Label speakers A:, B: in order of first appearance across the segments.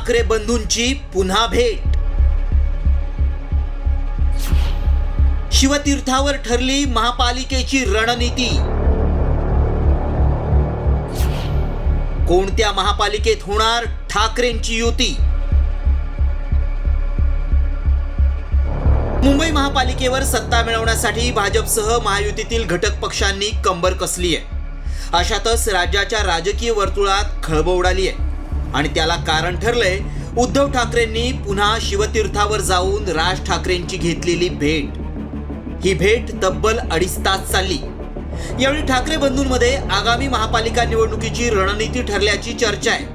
A: ठाकरे बंधूंची पुन्हा भेट। शिवतीर्थावर ठरली महापालिकेची रणनीती। कोणत्या महापालिकेत होणार ठाकरेंची युती? मुंबई महापालिकेवर सत्ता मिळवण्यासाठी भाजपसह महायुतीतील घटक पक्षांनी कंबर कसली आहे। अशातच राज्याच्या राजकीय वर्तुळात खळबळ उडाली आहे आणि त्याला कारण ठरलंय उद्धव ठाकरेंनी पुन्हा शिवतीर्थावर जाऊन राज ठाकरेंची घेतलेली भेट। ही भेट तब्बल 2.5 तास चालली। यावेळी ठाकरे बंधूंमध्ये आगामी महापालिका निवडणुकीची रणनीती ठरल्याची चर्चा आहे।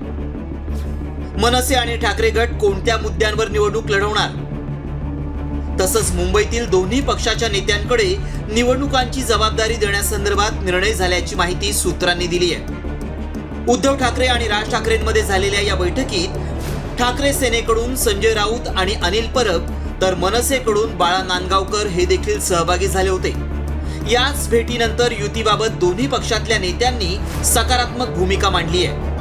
A: मनसे आणि ठाकरे गट कोणत्या मुद्द्यांवर निवडणूक लढवणार, तसंच मुंबईतील दोन्ही पक्षाच्या नेत्यांकडे निवडणुकांची जबाबदारी देण्यासंदर्भात निर्णय झाल्याची माहिती सूत्रांनी दिली आहे। उद्धव ठाकरे आणि राज ठाकरेंमध्ये झालेल्या या बैठकीत ठाकरे सेनेकडून संजय राऊत आणि अनिल परब तर मनसेकडून बाळा नांदगावकर हे देखील सहभागी झाले होते। याच भेटीनंतर युतीबाबत दोन्ही पक्षातल्या नेत्यांनी सकारात्मक भूमिका मांडली आहे।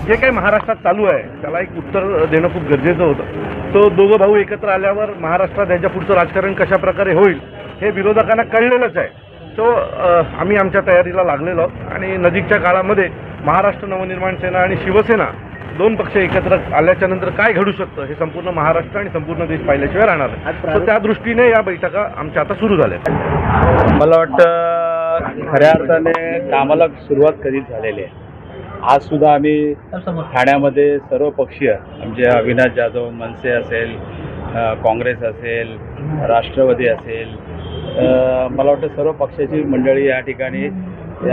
B: जे काही महाराष्ट्रात चालू आहे त्याला एक उत्तर देणं खूप गरजेचं होतं। तो दोघं भाऊ एकत्र आल्यावर महाराष्ट्रात यांच्या पुढचं राजकारण कशा प्रकारे होईल हे विरोधकांना कळलेलंच आहे। तो आम्ही आमच्या तयारीला लागलेलो आहोत आणि नजीकच्या काळामध्ये महाराष्ट्र नवनिर्माण सेना आणि शिवसेना दोन पक्ष एकत्र आल्याच्या नंतर काय घडू शकतं हे संपूर्ण महाराष्ट्र आणि संपूर्ण देश पाहिल्याशिवाय राहणार आहे। तर त्या दृष्टीने या बैठका आमच्या आता सुरू झाल्या।
C: मला वाटतं खऱ्या अर्थाने कामाला सुरुवात कधीच झालेली आहे। आज सुद्धा आम्ही ठाण्यामध्ये सर्व पक्षीय आमचे अविनाश जाधव, मनसे असेल, काँग्रेस असेल, राष्ट्रवादी असेल, मला वाटतं सर्व पक्षाची मंडळी या ठिकाणी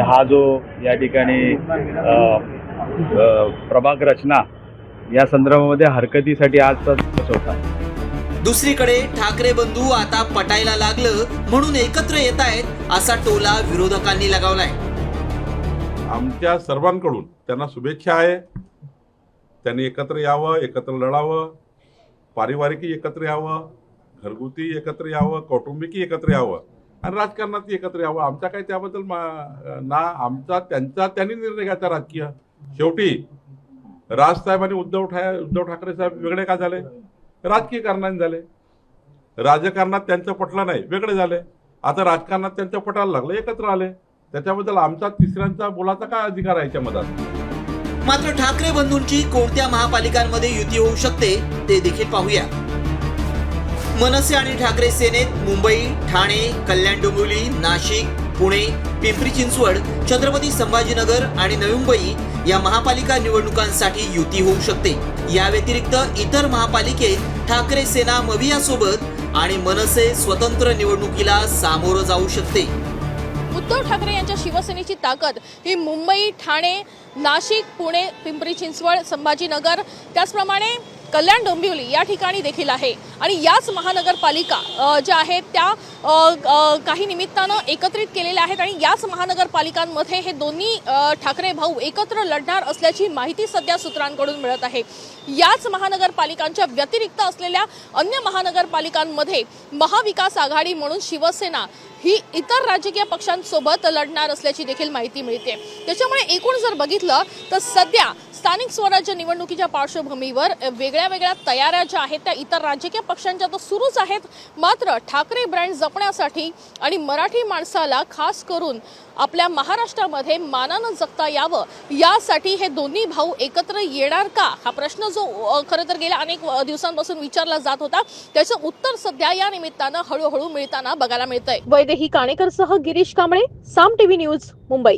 C: हा जो या ठिकाणी प्रभाग रचना या संदर्भामध्ये हरकतीसाठी आजचा दिवस होता।
A: दुसरीकडे ठाकरे बंधू आता पटायला लागलं म्हणून एकत्र येत आहेत असा टोला विरोधकांनी लगावलाय।
D: आमच्या सर्वांकडून त्यांना शुभेच्छा आहे। त्यांनी एकत्र यावं, एकत्र लढावं, पारिवारिकी एकत्र यावं, घरगुती एकत्र यावं, कौटुंबिकी एकत्र यावं आणि राजकारणात एकत्र यावं। आमचा काही त्याबद्दल ना आमचा त्यांचा त्यांनी निर्णय घ्यायचा राजकीय। शेवटी राजसाहेब आणि उद्धव ठाकरे साहेब वेगळे का झाले? राजकीय कारणाने झाले। राजकारणात त्यांचं पटलं नाही, वेगळे झाले। आता राजकारणात त्यांचं पटायला लागलं, एकत्र आले। त्याच्याबद्दल आमचा तिसऱ्यांचा बोलाचा काय अधिकार आहे याच्यामध्ये?
A: मात्र ठाकरे बंधूंची कोणत्या महापालिकांमध्ये युती होऊ शकते ते देखील पाहूया। मनसे आणि ठाकरे सेनेत मुंबई, ठाणे, कल्याण डोंबिवली, नाशिक, पुणे, पिंपरी चिंचवड, छत्रपती संभाजीनगर आणि नवी मुंबई या महापालिका निवडणुकांसाठी युती होऊ शकते। या व्यतिरिक्त इतर महापालिकेत ठाकरे सेना मवियासोबत आणि मनसे स्वतंत्र निवडणुकीला सामोरं जाऊ शकते।
E: उद्धव ठाकरे यांच्या शिवसेनेची ताकद ही मुंबई, ठाणे, नाशिक, पुणे, पिंपरी चिंचवड, संभाजीनगर, त्याचप्रमाणे कल्याण डोंबिवली या ठिकाणी देखील आहे आणि याच महानगरपालिका ज्या आहेत त्या काही निमित्तानं एकत्रित केलेल्या आहेत आणि याच महानगरपालिकांमध्ये हे दोन्ही ठाकरे भाऊ एकत्र लढणार असल्याची माहिती सध्या सूत्रांकडून मिळत आहे। याच महानगरपालिकांच्या व्यतिरिक्त असलेल्या अन्य महानगरपालिकांमध्ये महाविकास आघाडी म्हणून शिवसेना ही इतर राजकीय पक्षांसोबत लढणार असल्याची देखील माहिती मिळते। त्याच्यामुळे एकूण जर बघितलं तर सध्या स्थानिक स्वराज्य निवडणुकीच्या पार्श्वभूमीवर वेगळ्या तयाऱ्या ज्या आहेत त्या इतर राजकीय पक्षांच्या तर सुरूच आहेत। मात्र ठाकरे ब्रँड जपण्यासाठी आणि मराठी माणसाला खास करून आपल्या महाराष्ट्रामध्ये मानानं जगता यावं यासाठी हे दोन्ही भाऊ एकत्र येणार का हा प्रश्न जो खरं तर गेल्या अनेक दिवसांपासून विचारला जात होता त्याचं उत्तर सध्या या निमित्तानं हळूहळू मिळताना बघायला मिळतंय। वैदेही काणेकरसह गिरीश कांबळे, साम टीव्ही न्यूज, मुंबई।